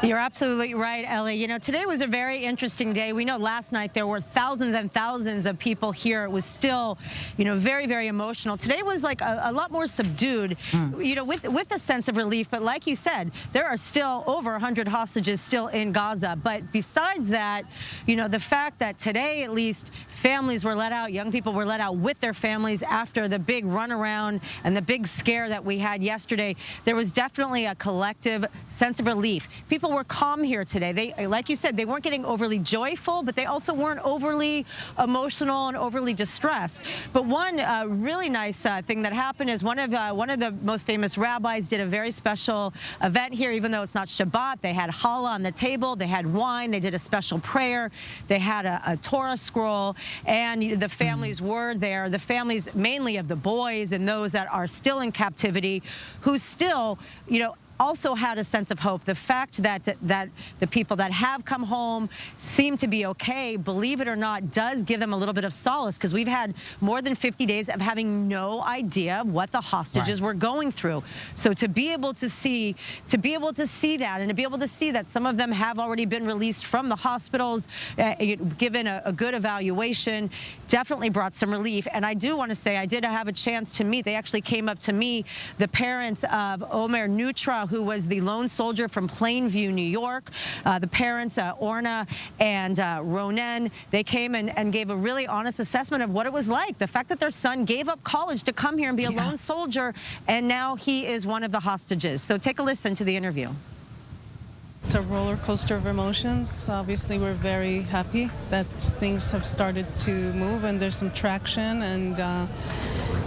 You're absolutely right, Ellie. You know, today was a very interesting day. We know last night there were thousands and thousands of people here. It was still, you know, very, very emotional. Today was like a lot more subdued, you know, with a sense of relief. But like you said, there are still over 100 hostages still in Gaza. But besides that, you know, the fact that today at least families were let out, young people were let out with their families after the big runaround and the big scare that we had yesterday, there was definitely a collective sense of relief. People were calm here today. They, like you said, they weren't getting overly joyful, but they also weren't overly emotional and overly distressed. But one really nice thing that happened is one of the most famous rabbis did a very special event here, even though it's not Shabbat. They had challah on the table, they had wine, they did a special prayer, they had a Torah scroll, and the families were there, the families mainly of the boys and those that are still in captivity, who still, you know, also had a sense of hope. The fact that the people that have come home seem to be okay, believe it or not, does give them a little bit of solace, because we've had more than 50 days of having no idea what the hostages were going through. So to be able to see that, and to be able to see that some of them have already been released from the hospitals, given a good evaluation, definitely brought some relief. And I do want to say, I did have a chance to meet, they actually came up to me, the parents of Omer and Neutra, who was the lone soldier from Plainview, New York. The parents, Orna and Ronen, they came and gave a really honest assessment of what it was like. The fact that their son gave up college to come here and be a lone soldier, and now he is one of the hostages. So take a listen to the interview. It's a roller coaster of emotions. Obviously, we're very happy that things have started to move and there's some traction,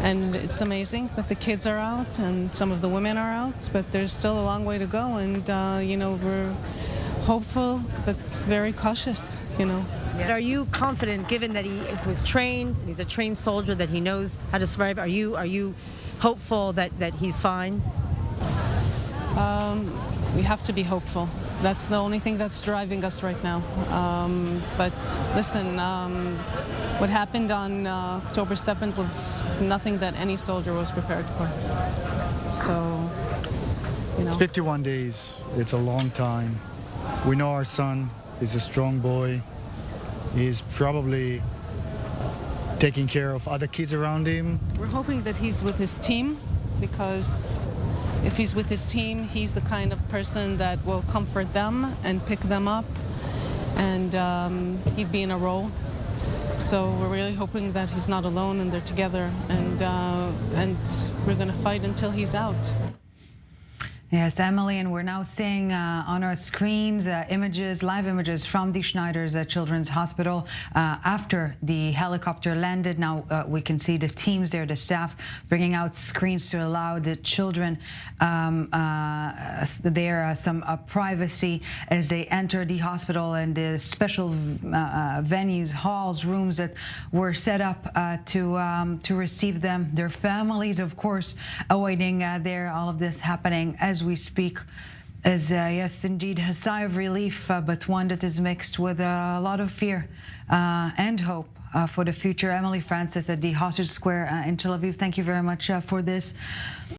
and it's amazing that the kids are out and some of the women are out, but there's still a long way to go, and you know, we're hopeful but very cautious, you know. Are you confident, given that he was trained, he's a trained soldier, that he knows how to survive? Are you hopeful that he's fine? We have to be hopeful. That's the only thing that's driving us right now. But listen, what happened on October 7th was nothing that any soldier was prepared for. So, you know. It's 51 days. It's a long time. We know our son is a strong boy. He's probably taking care of other kids around him. We're hoping that he's with his team, because if he's with his team, he's the kind of person that will comfort them and pick them up, and he'd be in a role. So we're really hoping that he's not alone and they're together, and we're going to fight until he's out. Yes, Emily, and we're now seeing on our screens images, live images from the Schneider's Children's Hospital after the helicopter landed. Now we can see the teams there, the staff, bringing out screens to allow the children some privacy as they enter the hospital, and the special venues, halls, rooms that were set up to receive them. Their families, of course, awaiting there, all of this happening as we speak, as yes, indeed, a sigh of relief, but one that is mixed with a lot of fear and hope for the future. Emily Francis at the Hostage Square in Tel Aviv, thank you very much for this.